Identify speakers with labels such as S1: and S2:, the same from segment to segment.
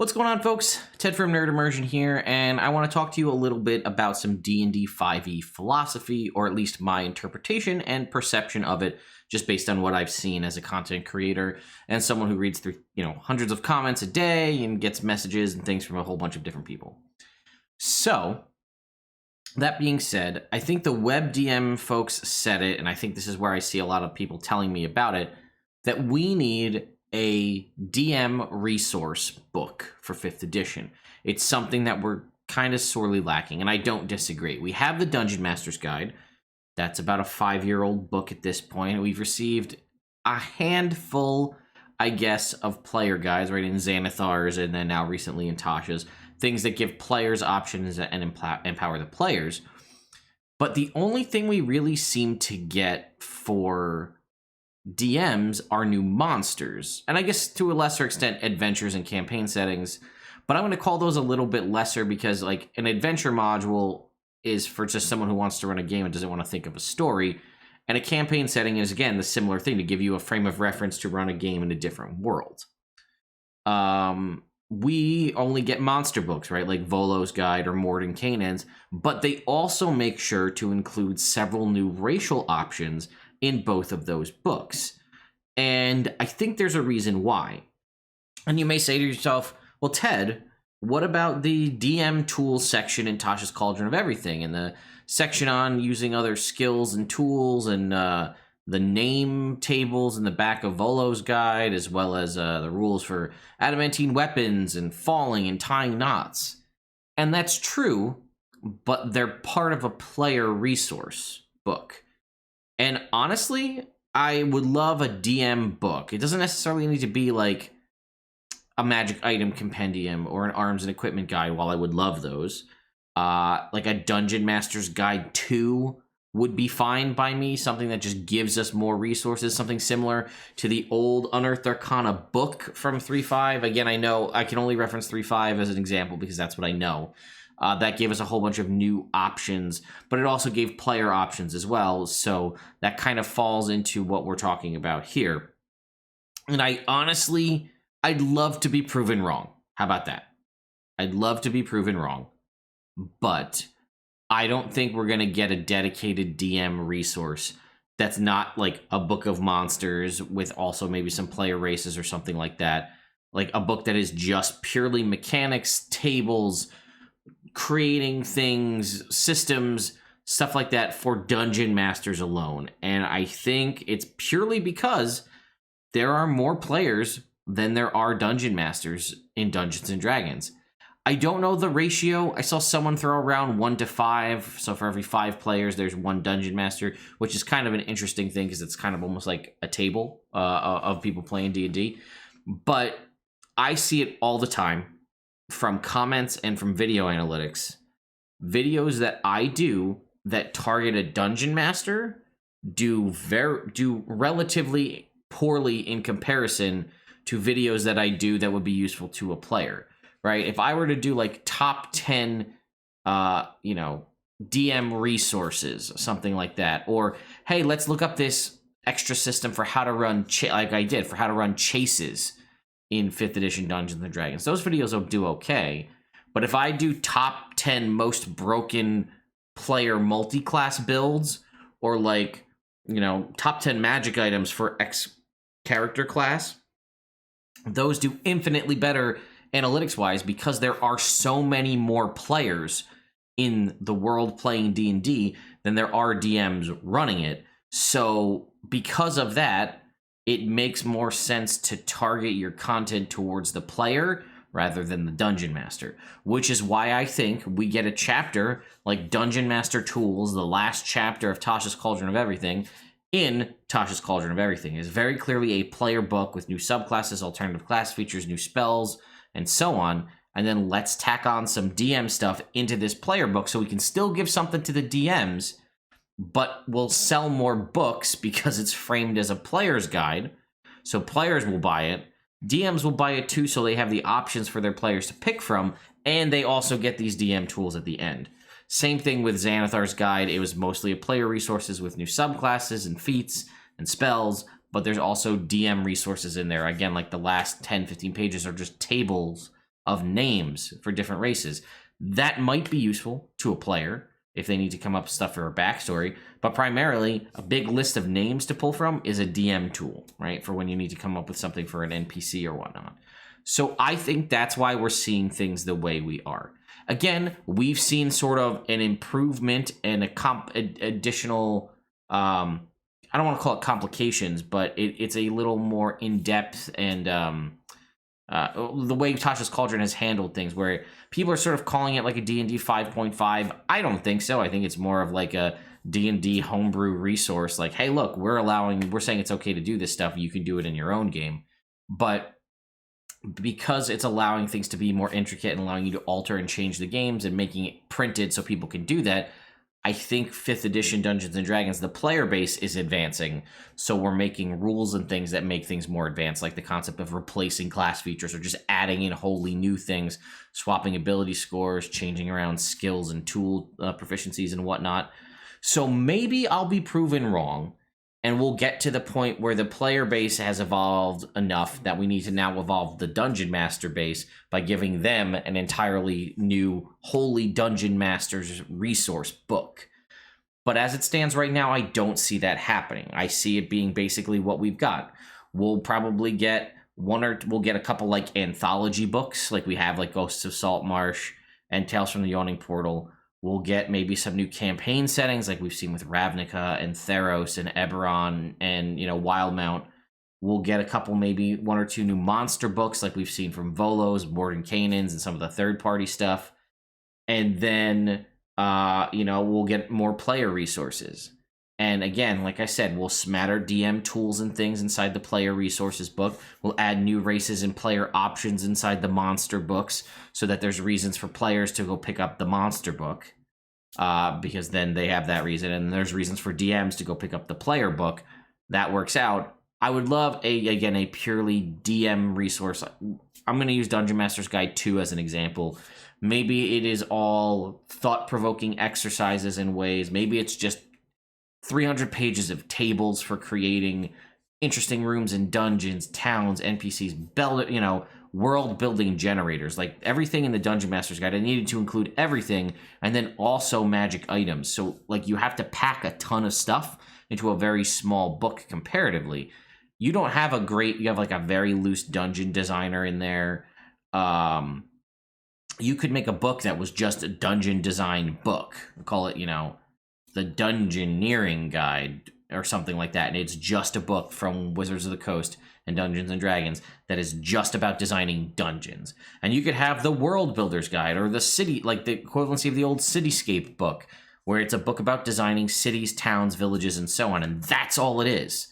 S1: What's going on, folks? Ted from Nerd Immersion here, and I want to talk to you a little bit about some D&D 5e philosophy, or at least my interpretation and perception of it, just based on what I've seen as a content creator and someone who reads through, hundreds of comments a day and gets messages and things from a whole bunch of different people. So, that being said, I think the web DM folks said it, and I think this is where I see a lot of people telling me about it, that we need a DM resource book for 5th edition. It's something that we're kind of sorely lacking, and I don't disagree. We have the Dungeon Master's Guide. That's about a 5-year-old book at this point. We've received a handful, I guess, of player guides, right, in Xanathar's and then now recently in Tasha's, things that give players options and empower the players. But the only thing we really seem to get for DMs are new monsters, and I guess to a lesser extent adventures and campaign settings, but I'm going to call those a little bit lesser because like an adventure module is for just someone who wants to run a game and doesn't want to think of a story, and a campaign setting is again the similar thing to give you a frame of reference to run a game in a different world. We only get monster books, right, like Volo's Guide or Morden Canaan's, but they also make sure to include several new racial options in both of those books. And I think there's a reason why. And you may say to yourself, well, Ted, what about the DM tools section in Tasha's Cauldron of Everything, and the section on using other skills and tools, and the name tables in the back of Volo's Guide, as well as the rules for adamantine weapons and falling and tying knots? And that's true, but they're part of a player resource book. And honestly, I would love a DM book. It doesn't necessarily need to be like a magic item compendium or an arms and equipment guide, while I would love those. Like a Dungeon Master's Guide 2 would be fine by me. Something that just gives us more resources. Something similar to the old Unearthed Arcana book from 3.5. Again, I know I can only reference 3.5 as an example because that's what I know. That gave us a whole bunch of new options, but it also gave player options as well, so that kind of falls into what we're talking about here. And I'd love to be proven wrong. How about that? I'd love to be proven wrong, but I don't think we're going to get a dedicated DM resource that's not like a book of monsters with also maybe some player races or something like that. Like a book that is just purely mechanics, tables, creating things, systems, stuff like that for dungeon masters alone. And I think it's purely because there are more players than there are dungeon masters in Dungeons and Dragons. I don't know the ratio. I saw someone throw around 1 to 5. So for every 5 players, there's 1 dungeon master, which is kind of an interesting thing because it's kind of almost like a table of people playing D&D. But I see it all the time from comments and from video analytics. Videos that I do that target a dungeon master do relatively poorly in comparison to videos that I do that would be useful to a player, right? If I were to do like top 10 DM resources, something like that, or hey, let's look up this extra system for how to run like I did for how to run chases in 5th edition Dungeons & Dragons. Those videos will do okay. But if I do top 10 most broken player multi-class builds, or like, top 10 magic items for X character class, those do infinitely better analytics-wise because there are so many more players in the world playing D&D than there are DMs running it. So because of that, it makes more sense to target your content towards the player rather than the Dungeon Master, which is why I think we get a chapter like Dungeon Master Tools, the last chapter of Tasha's Cauldron of Everything, in Tasha's Cauldron of Everything. It is very clearly a player book with new subclasses, alternative class features, new spells, and so on. And then let's tack on some DM stuff into this player book so we can still give something to the DMs, but we'll sell more books because it's framed as a player's guide. So players will buy it. DMs will buy it too, so they have the options for their players to pick from, and they also get these DM tools at the end. Same thing with Xanathar's Guide. It was mostly a player resources with new subclasses and feats and spells, but there's also DM resources in there. Again, like the last 10, 15 pages are just tables of names for different races. That might be useful to a player if they need to come up with stuff for a backstory, but primarily a big list of names to pull from is a DM tool, right? For when you need to come up with something for an NPC or whatnot. So I think that's why we're seeing things the way we are. Again, we've seen sort of an improvement and additional, I don't want to call it complications, but it's a little more in-depth and the way Tasha's Cauldron has handled things, where people are sort of calling it like a D&D 5.5. I don't think so. I think it's more of like a D&D homebrew resource. Like, hey, look, we're saying it's okay to do this stuff. You can do it in your own game. But because it's allowing things to be more intricate and allowing you to alter and change the games and making it printed so people can do that, I think 5th edition Dungeons & Dragons, the player base is advancing, so we're making rules and things that make things more advanced, like the concept of replacing class features or just adding in wholly new things, swapping ability scores, changing around skills and tool proficiencies and whatnot. So maybe I'll be proven wrong, and we'll get to the point where the player base has evolved enough that we need to now evolve the Dungeon Master base by giving them an entirely new Holy Dungeon Master's resource book. But as it stands right now, I don't see that happening. I see it being basically what we've got. We'll probably get we'll get a couple like anthology books, like we have like Ghosts of Saltmarsh and Tales from the Yawning Portal. We'll get maybe some new campaign settings like we've seen with Ravnica and Theros and Eberron and, Wildmount. We'll get a couple, maybe 1 or 2 new monster books like we've seen from Volos, Morton Canaans, and some of the third-party stuff. And then, we'll get more player resources. And again, like I said, we'll smatter DM tools and things inside the player resources book. We'll add new races and player options inside the monster books so that there's reasons for players to go pick up the monster book because then they have that reason. And there's reasons for DMs to go pick up the player book. That works out. I would love, a purely DM resource. I'm going to use Dungeon Master's Guide 2 as an example. Maybe it is all thought-provoking exercises and ways. Maybe it's just 300 pages of tables for creating interesting rooms and dungeons, towns, NPCs, world building generators, like everything in the Dungeon Master's Guide. I needed to include everything, and then also magic items. So like you have to pack a ton of stuff into a very small book comparatively. You don't have you have like a very loose dungeon designer in there. You could make a book that was just a dungeon design book. Call it, the Dungeoneering Guide or something like that, and it's just a book from Wizards of the Coast and Dungeons and Dragons that is just about designing dungeons. And you could have the World Builder's Guide or the city, like the equivalency of the old Cityscape book, where it's a book about designing cities, towns, villages, and so on, and that's all it is.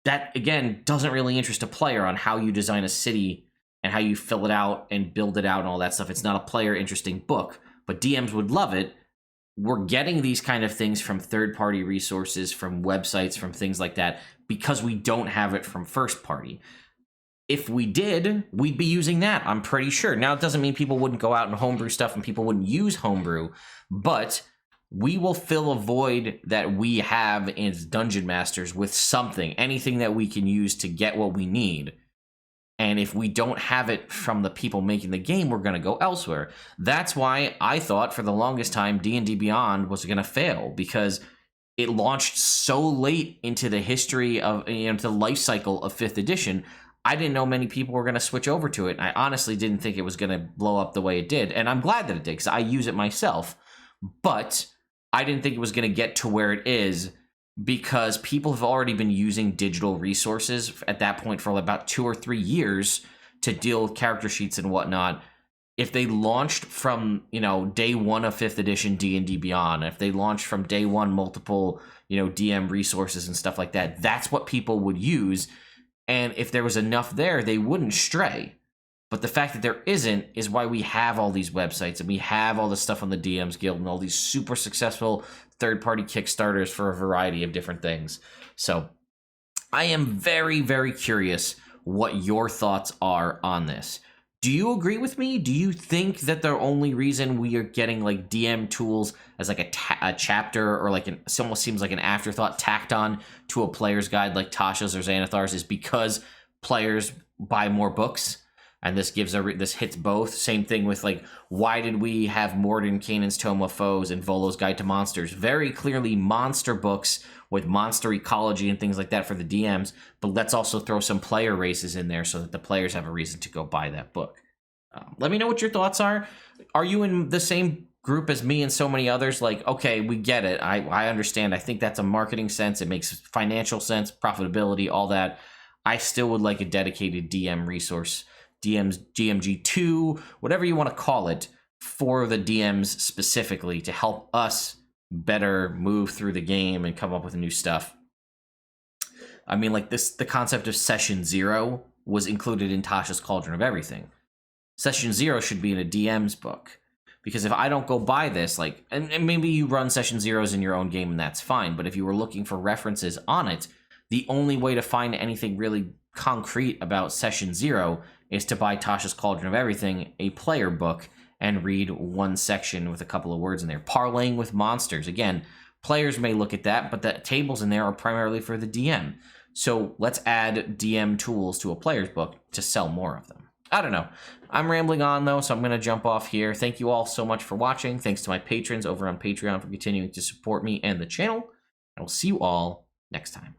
S1: That, again, doesn't really interest a player on how you design a city and how you fill it out and build it out and all that stuff. It's not a player interesting book, but DMs would love it. We're getting these kind of things from third-party resources, from websites, from things like that, because we don't have it from first-party. If we did, we'd be using that, I'm pretty sure. Now, it doesn't mean people wouldn't go out and homebrew stuff and people wouldn't use homebrew, but we will fill a void that we have as Dungeon Masters with something, anything that we can use to get what we need. And if we don't have it from the people making the game, we're going to go elsewhere. That's why I thought for the longest time D&D Beyond was going to fail, because it launched so late into the history of, into the life cycle of 5th edition. I didn't know many people were going to switch over to it. I honestly didn't think it was going to blow up the way it did. And I'm glad that it did, because I use it myself. But I didn't think it was going to get to where it is, because people have already been using digital resources at that point for about 2 or 3 years to deal with character sheets and whatnot. If they launched from, day 1 of 5th edition D&D Beyond, if they launched from day 1 multiple, DM resources and stuff like that, that's what people would use. And if there was enough there, they wouldn't stray. But the fact that there isn't is why we have all these websites and we have all this stuff on the DMs Guild and all these super successful third-party Kickstarters for a variety of different things. So I am very, very curious what your thoughts are on this. Do you agree with me? Do you think that the only reason we are getting like DM tools as like a chapter or like it almost seems like an afterthought tacked on to a player's guide like Tasha's or Xanathar's is because players buy more books? and this gives this hits both. Same thing with like, why did we have Morden, Kanan's Tome of Foes, and Volo's Guide to Monsters? Very clearly monster books with monster ecology and things like that for the DMs, but let's also throw some player races in there so that the players have a reason to go buy that book. Let me know what your thoughts are. Are you in the same group as me and so many others? Like, okay, we get it. I understand. I think that's a marketing sense. It makes financial sense, profitability, all that. I still would like a dedicated DM resource, GMG2, whatever you want to call it, for the DMs specifically to help us better move through the game and come up with new stuff. I mean, like the concept of Session 0 was included in Tasha's Cauldron of Everything. Session 0 should be in a DM's book. Because if I don't go buy this, like, and maybe you run Session 0s in your own game and that's fine, but if you were looking for references on it, the only way to find anything really concrete about Session 0 is to buy Tasha's Cauldron of Everything, a player book, and read one section with a couple of words in there. Parlaying with monsters. Again, players may look at that, but the tables in there are primarily for the DM. So let's add DM tools to a player's book to sell more of them. I don't know. I'm rambling on, though, so I'm going to jump off here. Thank you all so much for watching. Thanks to my patrons over on Patreon for continuing to support me and the channel. I will see you all next time.